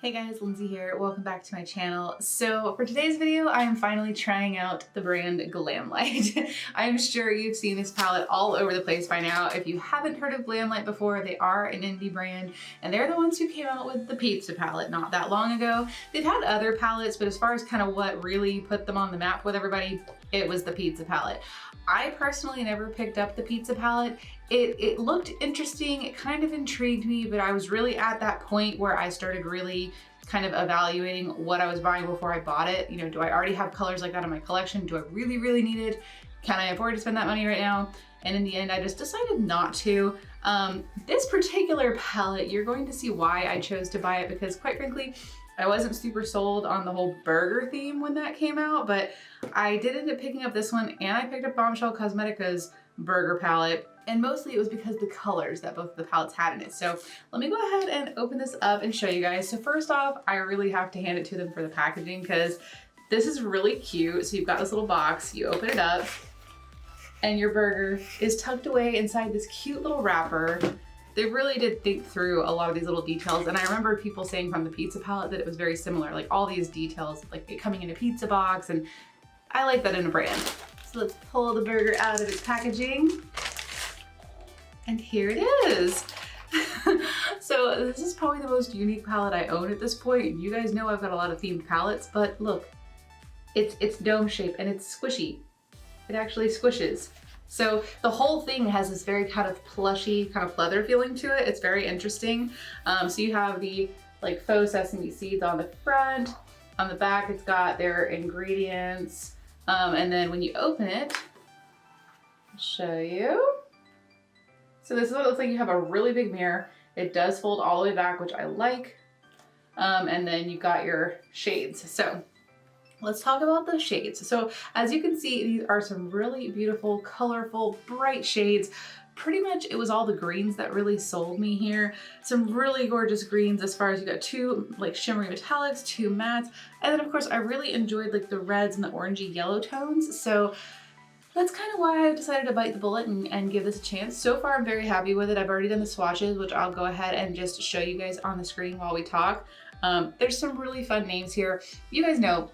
Hey guys, Lindsay here. Welcome back to my channel. So for today's video, I am finally trying out the brand Glamlite. I'm sure you've seen this palette all over the place by now. If you haven't heard of Glamlite before, they are an indie brand and they're the ones who came out with the pizza palette not that long ago. They've had other palettes, but as far as kind of what really put them on the map with everybody, it was the pizza palette. I personally never picked up the pizza palette. It looked interesting, it kind of intrigued me, but I was really at that point where I started really kind of evaluating what I was buying before I bought it. You know, do I already have colors like that in my collection? Do I really need it? Can I afford to spend that money right now? And in the end, I just decided not to. This particular palette, you're going to see why I chose to buy it, because quite frankly, I wasn't super sold on the whole burger theme when that came out, but I did end up picking up this one, and I picked up Bombshell Cosmetica's burger palette, and mostly it was because the colors that both of the palettes had in it. So let me go ahead and open this up and show you guys. So first off, I really have to hand it to them for the packaging, because this is really cute. So you've got this little box, you open it up, and your burger is tucked away inside this cute little wrapper. They really did think through a lot of these little details, and I remember people saying from the pizza palette that it was very similar, like all these details, like it coming in a pizza box, and I like that in a brand. So let's pull the burger out of its packaging, and here it is. So this is probably the most unique palette I own at this point. You guys know I've got a lot of themed palettes, but look, it's dome shaped and it's squishy. It actually squishes. So the whole thing has this very kind of plushy, kind of leather feeling to it. It's very interesting. So you have the like faux sesame seeds on the front. On the back, it's got their ingredients. And then when you open it, I'll show you. So this is what it looks like. You have a really big mirror. It does fold all the way back, which I like. And then you've got your shades. So let's talk about the shades. So as you can see, these are some really beautiful, colorful, bright shades. Pretty much it was all the greens that really sold me here. Some really gorgeous greens as far as you got two like shimmery metallics, two mattes. And then of course I really enjoyed like the reds and the orangey yellow tones. So that's kind of why I decided to bite the bullet and give this a chance. So far I'm very happy with it. I've already done the swatches, which I'll go ahead and just show you guys on the screen while we talk. There's some really fun names here. You guys know,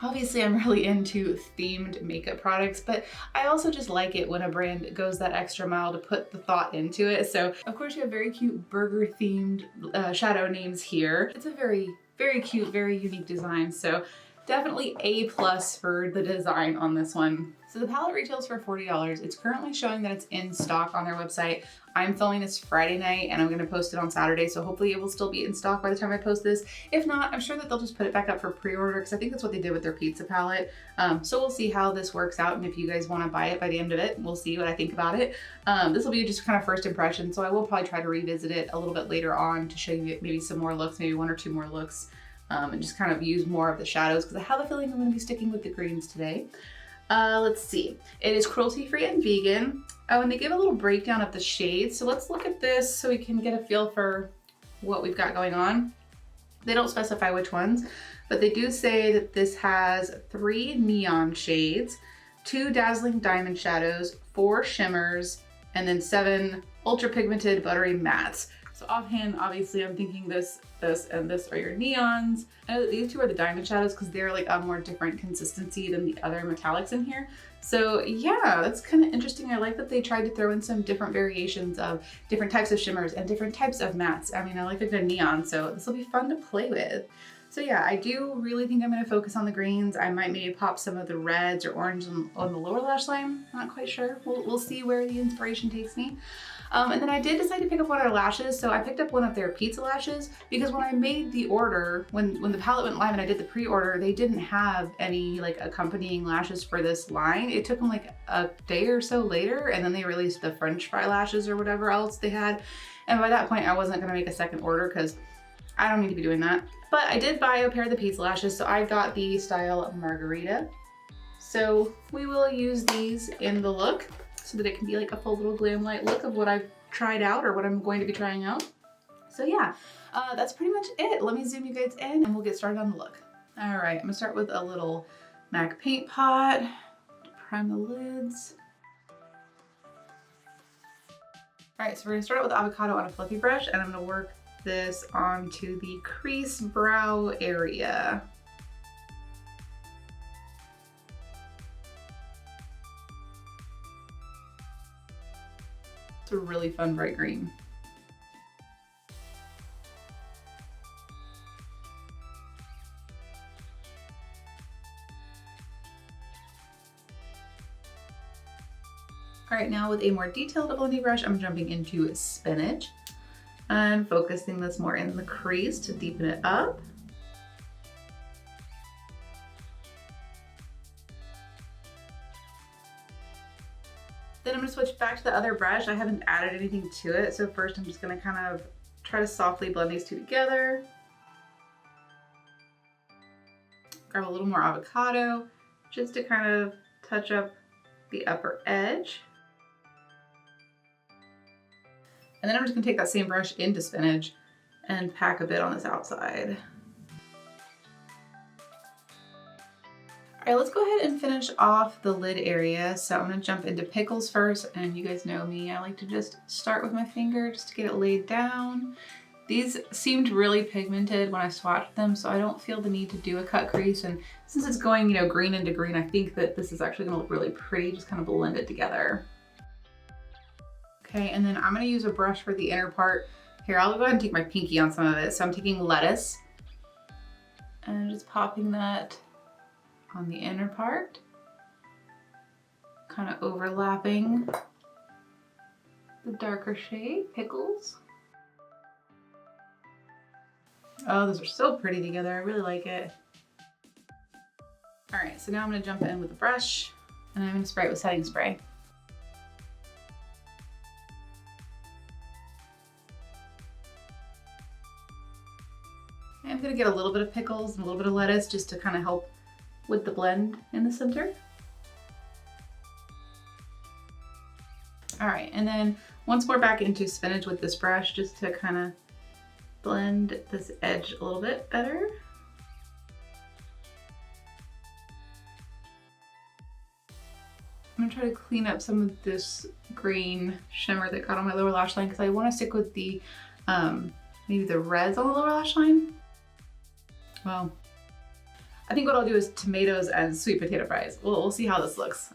obviously I'm really into themed makeup products, but I also just like it when a brand goes that extra mile to put the thought into it. So of course you have very cute burger themed shadow names here. It's a very cute, very unique design. So definitely A+ for the design on this one. So the palette retails for $40. It's currently showing that it's in stock on their website. I'm filming this Friday night and I'm gonna post it on Saturday, so hopefully it will still be in stock by the time I post this. If not, I'm sure that they'll just put it back up for pre-order, because I think that's what they did with their pizza palette. So we'll see how this works out, and if you guys wanna buy it by the end of it, we'll see what I think about it. This will be just kind of first impression, so I will probably try to revisit it a little bit later on to show you maybe some more looks, maybe one or two more looks, and just kind of use more of the shadows, because I have a feeling I'm gonna be sticking with the greens today. Let's see. It is cruelty-free and vegan. Oh, and they give a little breakdown of the shades. So let's look at this so we can get a feel for what we've got going on. They don't specify which ones, but they do say that this has 3 neon shades, 2 dazzling diamond shadows, 4 shimmers, and then 7 ultra pigmented buttery mattes. So offhand, obviously I'm thinking this, and this are your neons. I know that these two are the diamond shadows because they're like a more different consistency than the other metallics in here. So yeah, that's kind of interesting. I like that they tried to throw in some different variations of different types of shimmers and different types of mattes. I mean, I like a good neon, so this will be fun to play with. So yeah, I do really think I'm gonna focus on the greens. I might maybe pop some of the reds or orange on the lower lash line. I'm not quite sure. We'll see where the inspiration takes me. And then I did decide to pick up one of their lashes. So I picked up one of their pizza lashes because when I made the order, when the palette went live and I did the pre-order, they didn't have any like accompanying lashes for this line. It took them like a day or so later, and then they released the French fry lashes or whatever else they had. And by that point, I wasn't gonna make a second order because I don't need to be doing that. But I did buy a pair of the pizza lashes, so I got the style Margarita. So we will use these in the look so that it can be like a full little Glamlite look of what I've tried out or what I'm going to be trying out. So yeah, that's pretty much it. Let me zoom you guys in and we'll get started on the look. All right, I'm gonna start with a little MAC paint pot to prime the lids. All right, so we're gonna start out with avocado on a fluffy brush, and I'm gonna work this onto the crease brow area. It's a really fun bright green. All right, now with a more detailed blending brush, I'm jumping into Spinach and focusing this more in the crease to deepen it up. Then I'm gonna switch back to the other brush. I haven't added anything to it, so first I'm just gonna kind of try to softly blend these two together. Grab a little more avocado just to kind of touch up the upper edge. And then I'm just gonna take that same brush into Spinach and pack a bit on this outside. All right, let's go ahead and finish off the lid area. So I'm gonna jump into Pickles first, and you guys know me, I like to just start with my finger just to get it laid down. These seemed really pigmented when I swatched them, so I don't feel the need to do a cut crease. And since it's going, you know, green into green, I think that this is actually gonna look really pretty, just kind of blend it together. Okay, and then I'm gonna use a brush for the inner part. Here, I'll go ahead and take my pinky on some of it. So I'm taking Lettuce and just popping that on the inner part, kind of overlapping the darker shade, Pickles. Oh, those are so pretty together. I really like it. All right, so now I'm gonna jump in with the brush and I'm gonna spray it with setting spray. I'm gonna get a little bit of Pickles and a little bit of Lettuce just to kind of help with the blend in the center. All right, and then once we're back into Spinach with this brush, just to kind of blend this edge a little bit better. I'm gonna try to clean up some of this green shimmer that got on my lower lash line because I want to stick with the maybe the reds on the lower lash line. Well, I think what I'll do is tomatoes and sweet potato fries. We'll see how this looks.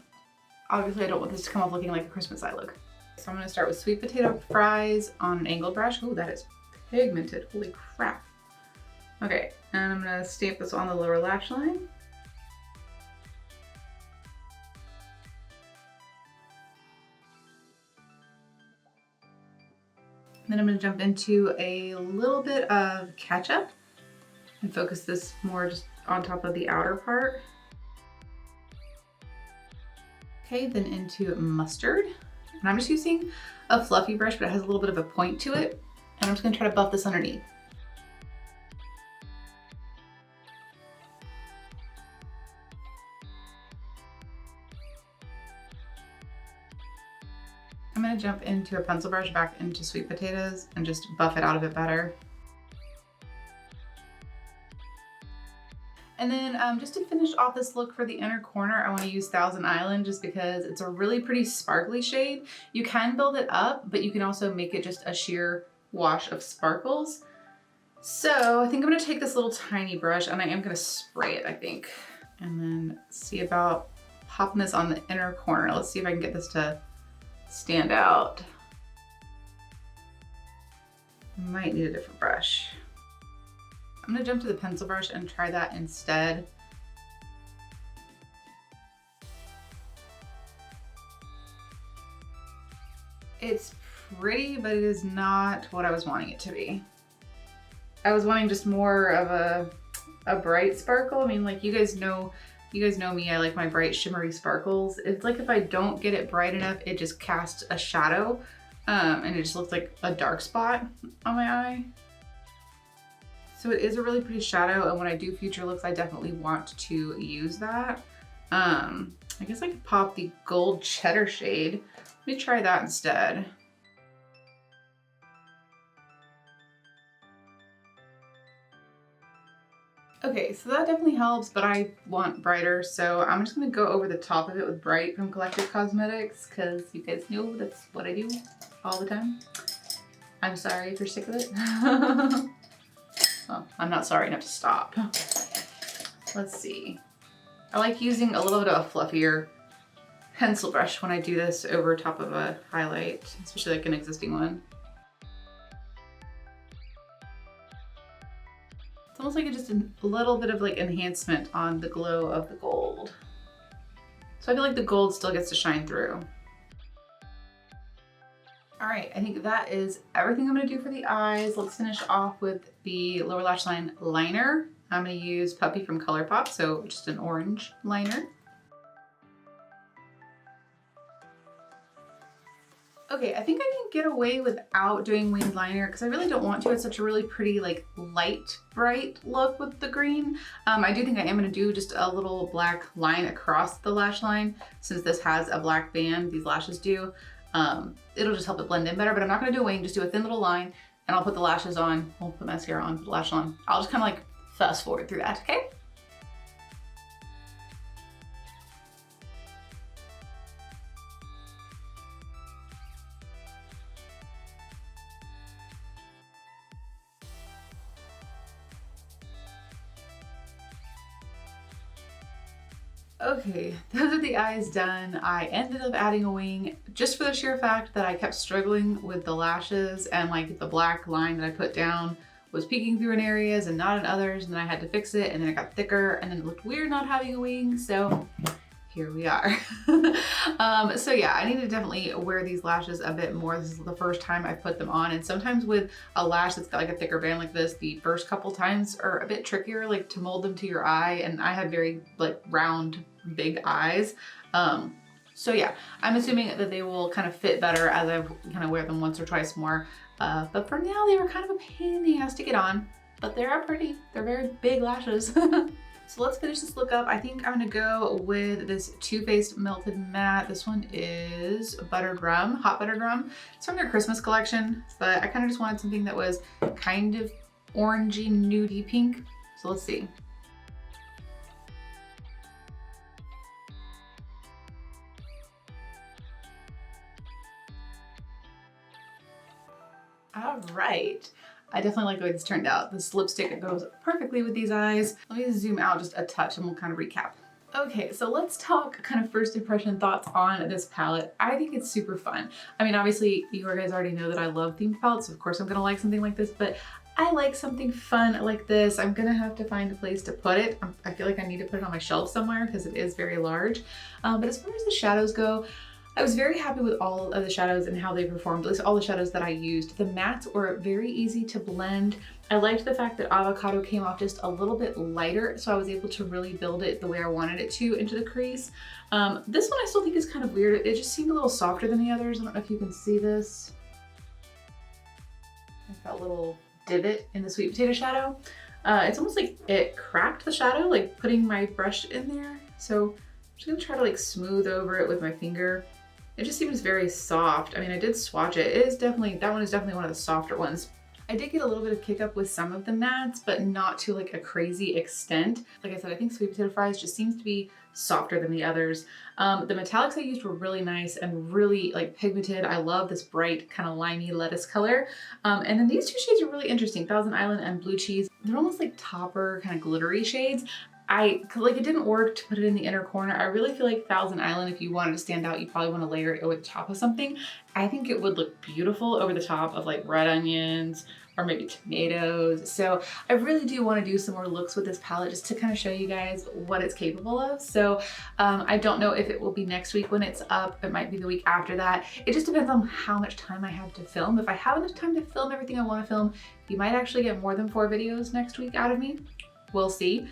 Obviously, I don't want this to come off looking like a Christmas side look. So I'm gonna start with sweet potato fries on an angled brush. Oh, that is pigmented, holy crap. Okay, and I'm gonna stamp this on the lower lash line. Then I'm gonna jump into a little bit of ketchup and focus this more just on top of the outer part. Okay, then into mustard. And I'm just using a fluffy brush, but it has a little bit of a point to it. And I'm just gonna try to buff this underneath. I'm gonna jump into a pencil brush back into sweet potatoes and just buff it out a bit better. And then just to finish off this look for the inner corner, I want to use Thousand Island just because it's a really pretty sparkly shade. You can build it up, but you can also make it just a sheer wash of sparkles. So I think I'm going to take this little tiny brush and I am going to spray it, I think. And then see about popping this on the inner corner. Let's see if I can get this to stand out. Might need a different brush. I'm gonna jump to the pencil brush and try that instead. It's pretty, but it is not what I was wanting it to be. I was wanting just more of a bright sparkle. I mean, like you guys know me, I like my bright shimmery sparkles. It's like if I don't get it bright enough, it just casts a shadow and it just looks like a dark spot on my eye. So it is a really pretty shadow, and when I do future looks, I definitely want to use that. I guess I could pop the gold cheddar shade. Let me try that instead. Okay, so that definitely helps, but I want brighter, so I'm just gonna go over the top of it with Bright from Collective Cosmetics, because you guys know that's what I do all the time. I'm sorry if you're sick of it. Well, I'm not sorry enough to stop. Let's see. I like using a little bit of a fluffier pencil brush when I do this over top of a highlight, especially like an existing one. It's almost like just a little bit of like enhancement on the glow of the gold. So I feel like the gold still gets to shine through. All right, I think that is everything I'm gonna do for the eyes. Let's finish off with the lower lash line liner. I'm gonna use Puppy from ColourPop, so just an orange liner. Okay, I think I can get away without doing winged liner because I really don't want to. It's such a really pretty, like, light, bright look with the green. I do think I am gonna do just a little black line across the lash line since this has a black band, these lashes do. It'll just help it blend in better, but I'm not gonna do a wing, just do a thin little line and I'll put the lashes on. I'll put mascara on, put the lash on. I'll just kind of like fast forward through that, okay? Okay, those are the eyes done. I ended up adding a wing just for the sheer fact that I kept struggling with the lashes and like the black line that I put down was peeking through in areas and not in others, and then I had to fix it and then it got thicker and then it looked weird not having a wing, so here we are. So yeah, I need to definitely wear these lashes a bit more. This is the first time I put them on, and sometimes with a lash that's got like a thicker band like this, the first couple times are a bit trickier, like to mold them to your eye, and I have very like round, big eyes. So yeah, I'm assuming that they will kind of fit better as I kind of wear them once or twice more. But for now, they were kind of a pain in the ass to get on, but they are pretty. They're very big lashes. So let's finish this look up. I think I'm gonna go with this Too Faced Melted Matte. This one is Buttered Rum, Hot Buttered Rum. It's from their Christmas collection, but I kind of just wanted something that was kind of orangey, nudie pink. So let's see. All right. I definitely like the way this turned out. This lipstick goes perfectly with these eyes. Let me zoom out just a touch and we'll kind of recap. Okay, so let's talk kind of first impression thoughts on this palette. I think it's super fun. I mean, obviously you guys already know that I love themed palettes, so of course I'm gonna like something like this, but I like something fun like this. I'm gonna have to find a place to put it. I feel like I need to put it on my shelf somewhere because it is very large. But as far as the shadows go, I was very happy with all of the shadows and how they performed, at least all the shadows that I used. The mattes were very easy to blend. I liked the fact that Avocado came off just a little bit lighter, so I was able to really build it the way I wanted it to into the crease. This one I still think is kind of weird. It just seemed a little softer than the others. I don't know if you can see this. I've got a little divot in the sweet potato shadow. It's almost like it cracked the shadow, like putting my brush in there. So I'm just gonna try to like smooth over it with my finger. It just seems very soft. I mean, I did swatch it. It is definitely, that one is definitely one of the softer ones. I did get a little bit of kick up with some of the mattes, but not to like a crazy extent. Like I said, I think Sweet Potato Fries just seems to be softer than the others. The metallics I used were really nice and really like pigmented. I love this bright kind of limey lettuce color. And then these two shades are really interesting, Thousand Island and Blue Cheese. They're almost like topper kind of glittery shades. Like it didn't work to put it in the inner corner. I really feel like Thousand Island, if you wanted to stand out, you probably want to layer it over the top of something. I think it would look beautiful over the top of like red onions or maybe tomatoes. So I really do want to do some more looks with this palette just to kind of show you guys what it's capable of. So I don't know if it will be next week when it's up. It might be the week after that. It just depends on how much time I have to film. If I have enough time to film everything I want to film, you might actually get more than 4 videos next week out of me. We'll see.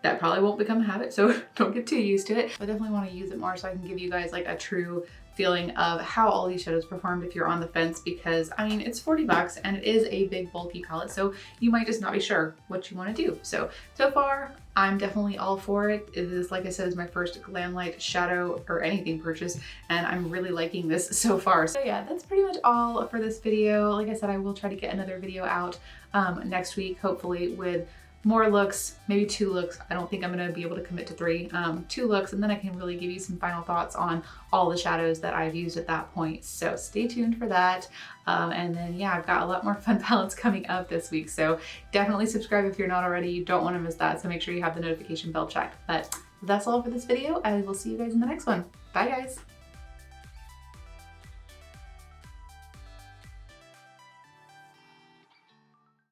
That probably won't become a habit, so don't get too used to it. I definitely want to use it more so I can give you guys like a true feeling of how all these shadows performed if you're on the fence, because I mean, it's 40 bucks and it is a big bulky palette, so you might just not be sure what you want to do. So far, I'm definitely all for it. It is, like I said, is my first Glamlite shadow or anything purchase, and I'm really liking this so far. So yeah, that's pretty much all for this video. Like I said, I will try to get another video out next week, hopefully with more looks, maybe 2 looks. I don't think I'm gonna be able to commit to 3. 2 looks, and then I can really give you some final thoughts on all the shadows that I've used at that point. So stay tuned for that. And then yeah, I've got a lot more fun palettes coming up this week. So definitely subscribe if you're not already. You don't wanna miss that. So make sure you have the notification bell checked. But that's all for this video. I will see you guys in the next one. Bye guys.